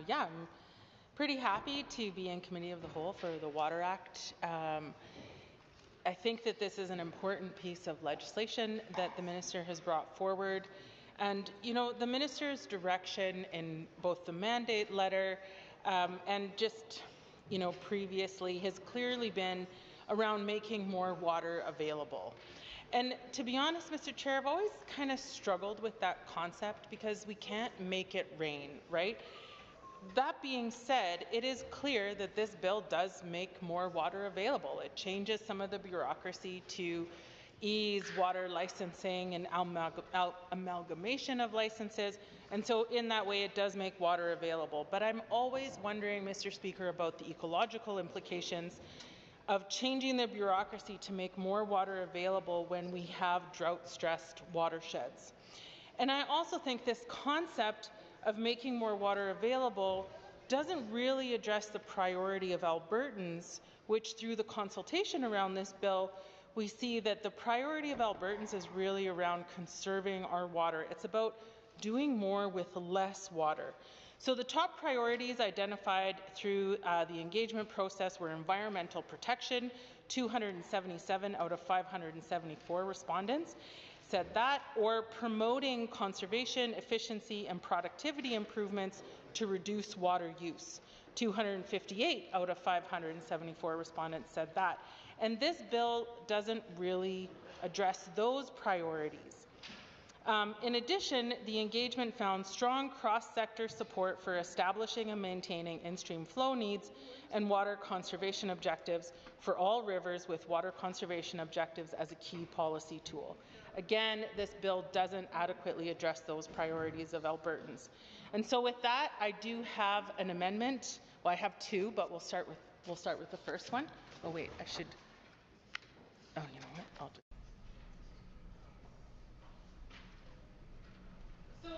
yeah, I'm pretty happy to be in Committee of the Whole for the Water Act. I think that this is an important piece of legislation that the Minister has brought forward. And, you know, the Minister's direction in both the mandate letter and just, you know, previously has clearly been around making more water available. And to be honest, Mr. Chair, I've always kind of struggled with that concept because we can't make it rain, right? That being said, it is clear that this bill does make more water available. It changes some of the bureaucracy to ease water licensing and amalgamation of licenses, and so in that way it does make water available. But I'm always wondering, Mr. Speaker, about the ecological implications of changing the bureaucracy to make more water available when we have drought-stressed watersheds. And I also think this concept of making more water available doesn't really address the priority of Albertans, which through the consultation around this bill, we see that the priority of Albertans is really around conserving our water. It's about doing more with less water. So the top priorities identified through the engagement process were environmental protection. 277 out of 574 respondents said that, or promoting conservation, efficiency, and productivity improvements to reduce water use. 258 out of 574 respondents said that. And this bill doesn't really address those priorities. In addition, the engagement found strong cross-sector support for establishing and maintaining in-stream flow needs and water conservation objectives for all rivers, with water conservation objectives as a key policy tool. Again, this bill doesn't adequately address those priorities of Albertans. And so with that, I do have an amendment. Well, I have two, but we'll start with the first one. Oh wait, I should. Oh, you know what? I'll just. So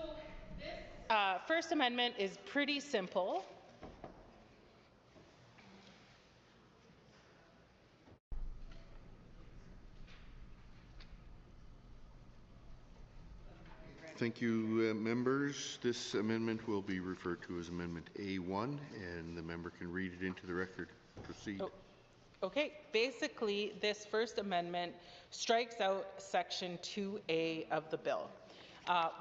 this First Amendment is pretty simple. Thank you, members. This amendment will be referred to as Amendment A1, and the member can read it into the record. Proceed. Oh. Okay, basically this First Amendment strikes out Section 2A of the bill,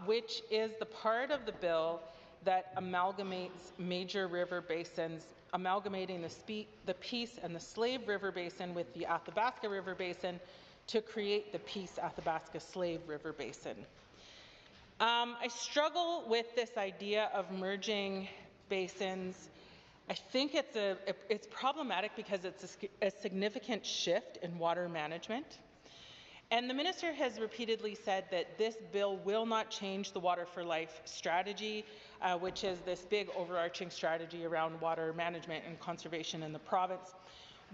which is the part of the bill that amalgamates major river basins, amalgamating the Peace and the Slave River Basin with the Athabasca River Basin to create the Peace Athabasca Slave River Basin. I struggle with this idea of merging basins. I think it's problematic because it's a significant shift in water management. And the minister has repeatedly said that this bill will not change the Water for Life strategy, which is this big overarching strategy around water management and conservation in the province.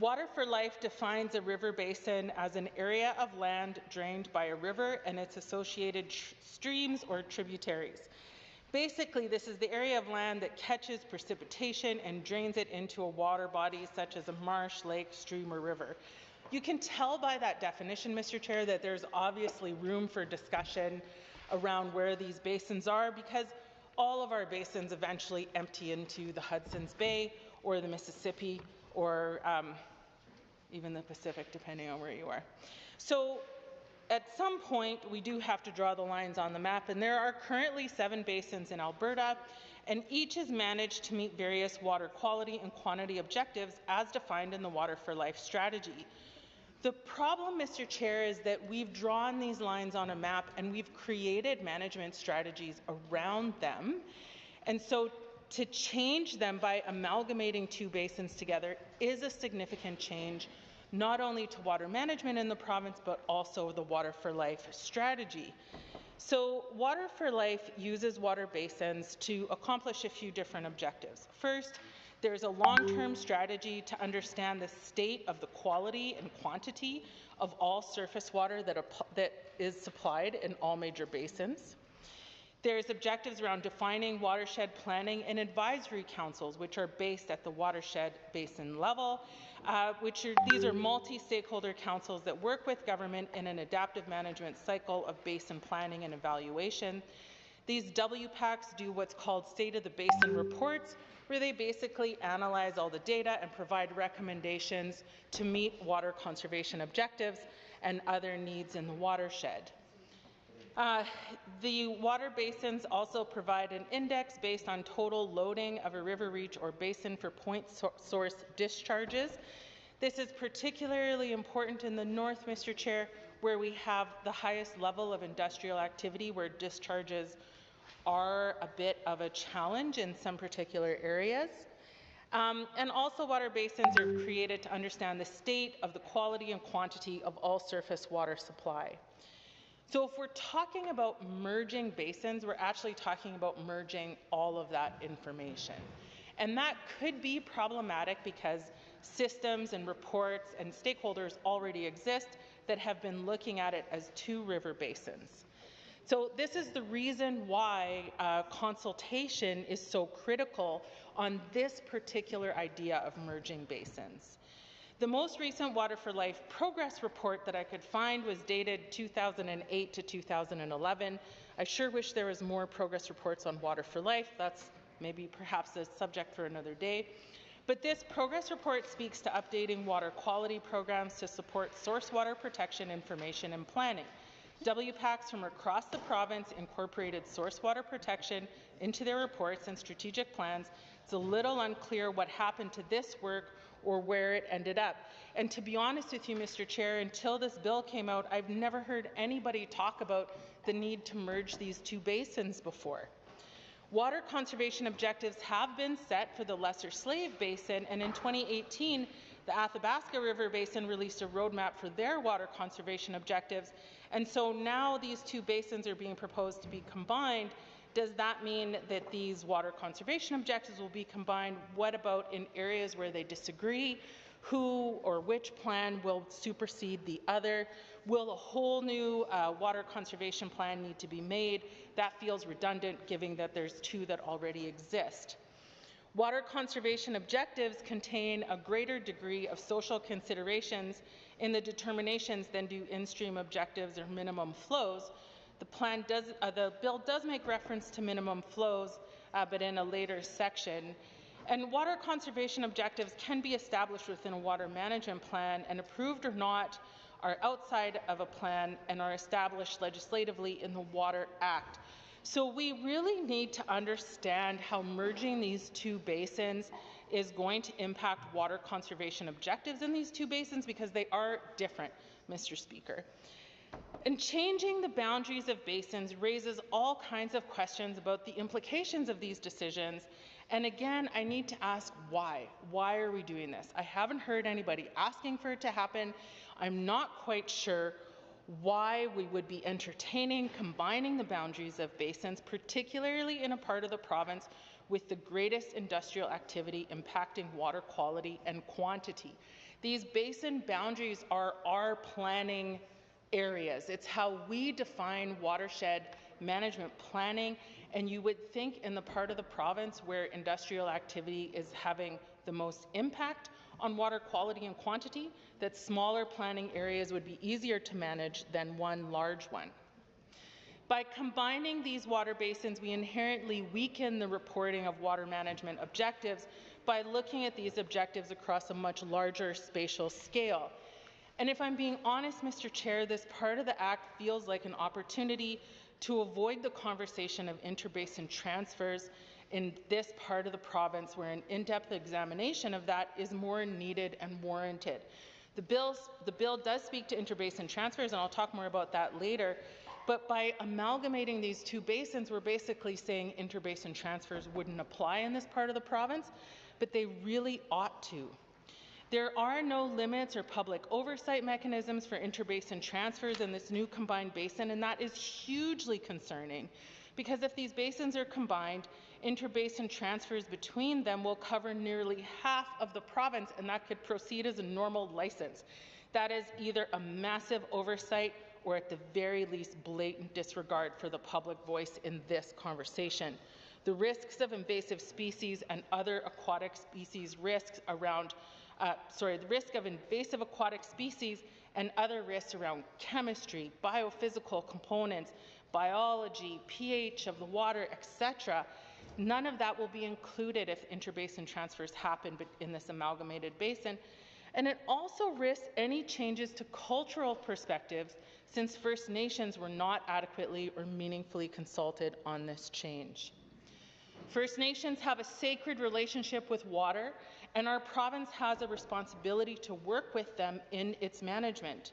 Water for Life defines a river basin as an area of land drained by a river and its associated streams or tributaries. Basically, this is the area of land that catches precipitation and drains it into a water body such as a marsh, lake, stream, or river. You can tell by that definition, Mr. Chair, that there's obviously room for discussion around where these basins are, because all of our basins eventually empty into the Hudson's Bay or the Mississippi or even the Pacific, depending on where you are. So at some point, we do have to draw the lines on the map, and there are currently 7 basins in Alberta, and each is managed to meet various water quality and quantity objectives as defined in the Water for Life strategy. The problem, Mr. Chair, is that we've drawn these lines on a map and we've created management strategies around them, and so to change them by amalgamating 2 basins together is a significant change, not only to water management in the province, but also the Water for Life strategy. So Water for Life uses water basins to accomplish a few different objectives. First, there's a long-term strategy to understand the state of the quality and quantity of all surface water that is supplied in all major basins. There's objectives around defining watershed planning and advisory councils, which are based at the watershed basin level, these are multi-stakeholder councils that work with government in an adaptive management cycle of basin planning and evaluation. These WPACs do what's called State of the Basin reports, where they basically analyze all the data and provide recommendations to meet water conservation objectives and other needs in the watershed. The water basins also provide an index based on total loading of a river reach or basin for point source discharges. This is particularly important in the north, Mr. Chair, where we have the highest level of industrial activity, where discharges are a bit of a challenge in some particular areas. And also water basins are created to understand the state of the quality and quantity of all surface water supply. So if we're talking about merging basins, we're actually talking about merging all of that information. And that could be problematic because systems and reports and stakeholders already exist that have been looking at it as two river basins. So this is the reason why consultation is so critical on this particular idea of merging basins. The most recent Water for Life progress report that I could find was dated 2008 to 2011. I sure wish there was more progress reports on Water for Life. That's maybe perhaps a subject for another day. But this progress report speaks to updating water quality programs to support source water protection information and planning. WPACs from across the province incorporated source water protection into their reports and strategic plans. It's a little unclear what happened to this work or where it ended up. And to be honest with you, Mr. Chair, until this bill came out, I've never heard anybody talk about the need to merge these two basins before. Water conservation objectives have been set for the Lesser Slave Basin, and in 2018, the Athabasca River Basin released a roadmap for their water conservation objectives. And so now these two basins are being proposed to be combined. Does that mean that these water conservation objectives will be combined? What about in areas where they disagree? Who or which plan will supersede the other? Will a whole new water conservation plan need to be made? That feels redundant, given that there's two that already exist. Water conservation objectives contain a greater degree of social considerations in the determinations than do in-stream objectives or minimum flows. The bill does make reference to minimum flows, but in a later section. And water conservation objectives can be established within a water management plan, and approved or not are outside of a plan and are established legislatively in the Water Act. So we really need to understand how merging these two basins is going to impact water conservation objectives in these two basins, because they are different, Mr. Speaker. And changing the boundaries of basins raises all kinds of questions about the implications of these decisions. And again, I need to ask why. Why are we doing this? I haven't heard anybody asking for it to happen. I'm not quite sure why we would be entertaining combining the boundaries of basins, particularly in a part of the province with the greatest industrial activity impacting water quality and quantity. These basin boundaries are our planning areas. It's how we define watershed management planning, and you would think in the part of the province where industrial activity is having the most impact on water quality and quantity, that smaller planning areas would be easier to manage than one large one. By combining these water basins, we inherently weaken the reporting of water management objectives by looking at these objectives across a much larger spatial scale. And if I'm being honest, Mr. Chair, this part of the Act feels like an opportunity to avoid the conversation of interbasin transfers in this part of the province, where an in-depth examination of that is more needed and warranted. The bill does speak to interbasin transfers, and I'll talk more about that later, but by amalgamating these two basins, we're basically saying interbasin transfers wouldn't apply in this part of the province, but they really ought to. There are no limits or public oversight mechanisms for interbasin transfers in this new combined basin, and that is hugely concerning, because if these basins are combined, interbasin transfers between them will cover nearly half of the province, and that could proceed as a normal license. That is either a massive oversight or at the very least blatant disregard for the public voice in this conversation. The risks of invasive species and other aquatic species risks around the risk of invasive aquatic species and other risks around chemistry, biophysical components, biology, pH of the water, etc. None of that will be included if interbasin transfers happen in this amalgamated basin. And it also risks any changes to cultural perspectives since First Nations were not adequately or meaningfully consulted on this change. First Nations have a sacred relationship with water, and our province has a responsibility to work with them in its management.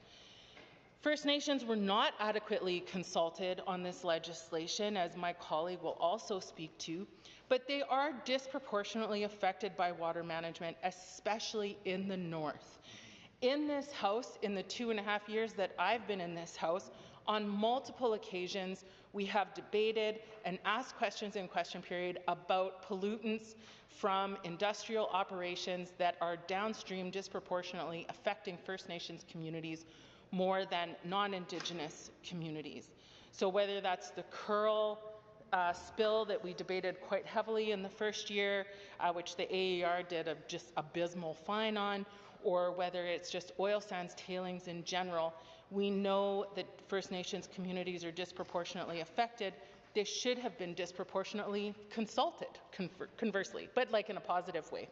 First Nations were not adequately consulted on this legislation, as my colleague will also speak to, but they are disproportionately affected by water management, especially in the north. In this House, in the 2.5 years that I've been in this House, on multiple occasions, we have debated and asked questions in question period about pollutants from industrial operations that are downstream disproportionately affecting First Nations communities more than non-Indigenous communities. So whether that's the Curl spill that we debated quite heavily in the first year, which the AER did a just abysmal fine on, or whether it's just oil sands tailings in general, we know that First Nations communities are disproportionately affected. They should have been disproportionately consulted, conversely, but like in a positive way.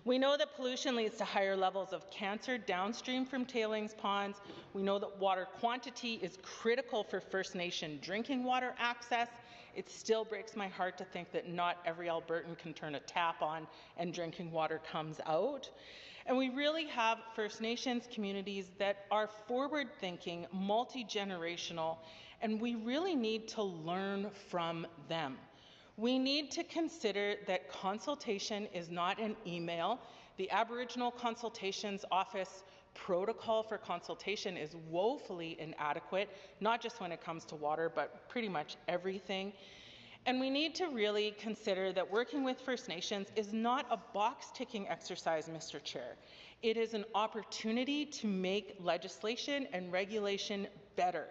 We know that pollution leads to higher levels of cancer downstream from tailings ponds. We know that water quantity is critical for First Nation drinking water access. It still breaks my heart to think that not every Albertan can turn a tap on and drinking water comes out. And we really have First Nations communities that are forward-thinking, multi-generational, and we really need to learn from them. We need to consider that consultation is not an email. The Aboriginal Consultations Office protocol for consultation is woefully inadequate, not just when it comes to water, but pretty much everything. And we need to really consider that working with First Nations is not a box-ticking exercise, Mr. Chair. It is an opportunity to make legislation and regulation better.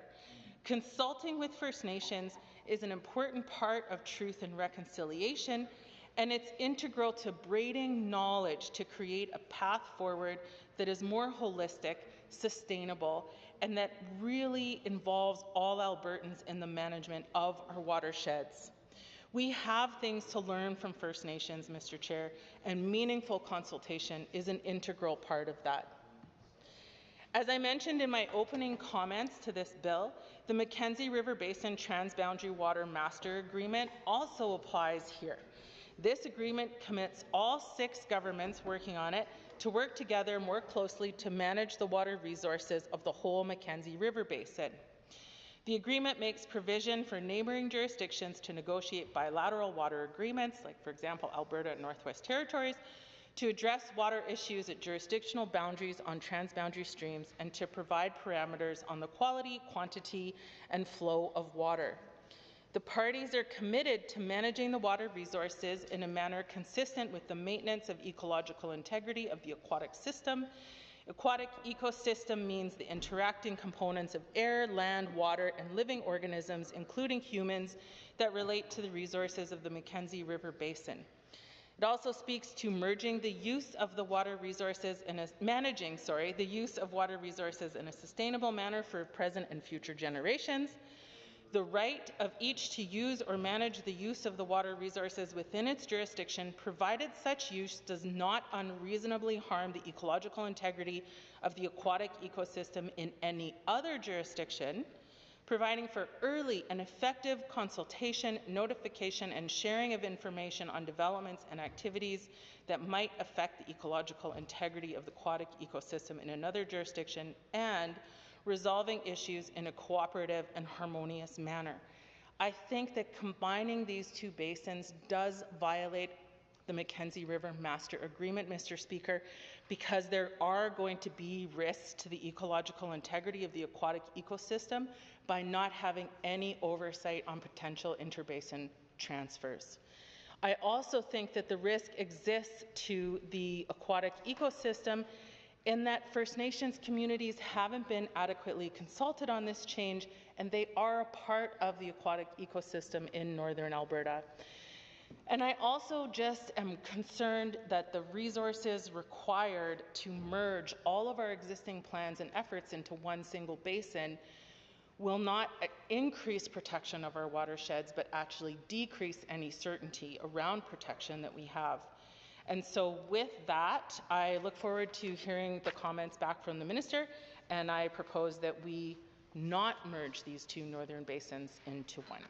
Consulting with First Nations is an important part of truth and reconciliation, and it's integral to braiding knowledge to create a path forward that is more holistic, sustainable, and that really involves all Albertans in the management of our watersheds. We have things to learn from First Nations, Mr. Chair, and meaningful consultation is an integral part of that. As I mentioned in my opening comments to this bill, the Mackenzie River Basin Transboundary Water Master Agreement also applies here. This agreement commits all 6 governments working on it to work together more closely to manage the water resources of the whole Mackenzie River Basin. The agreement makes provision for neighbouring jurisdictions to negotiate bilateral water agreements, like for example Alberta and Northwest Territories, to address water issues at jurisdictional boundaries on transboundary streams and to provide parameters on the quality, quantity, and flow of water. The parties are committed to managing the water resources in a manner consistent with the maintenance of ecological integrity of the aquatic system. Aquatic ecosystem means the interacting components of air, land, water, and living organisms, including humans, that relate to the resources of the Mackenzie River Basin. It also speaks to merging the use of the water resources in the use of water resources in a sustainable manner for present and future generations. The right of each to use or manage the use of the water resources within its jurisdiction, provided such use does not unreasonably harm the ecological integrity of the aquatic ecosystem in any other jurisdiction, providing for early and effective consultation, notification, and sharing of information on developments and activities that might affect the ecological integrity of the aquatic ecosystem in another jurisdiction, and resolving issues in a cooperative and harmonious manner. I think that combining these 2 basins does violate the Mackenzie River Master Agreement, Mr. Speaker, because there are going to be risks to the ecological integrity of the aquatic ecosystem by not having any oversight on potential interbasin transfers. I also think that the risk exists to the aquatic ecosystem in that First Nations communities haven't been adequately consulted on this change, and they are a part of the aquatic ecosystem in northern Alberta. And I also just am concerned that the resources required to merge all of our existing plans and efforts into one single basin will not increase protection of our watersheds, but actually decrease any certainty around protection that we have. And so with that, I look forward to hearing the comments back from the minister, and I propose that we not merge these two northern basins into one.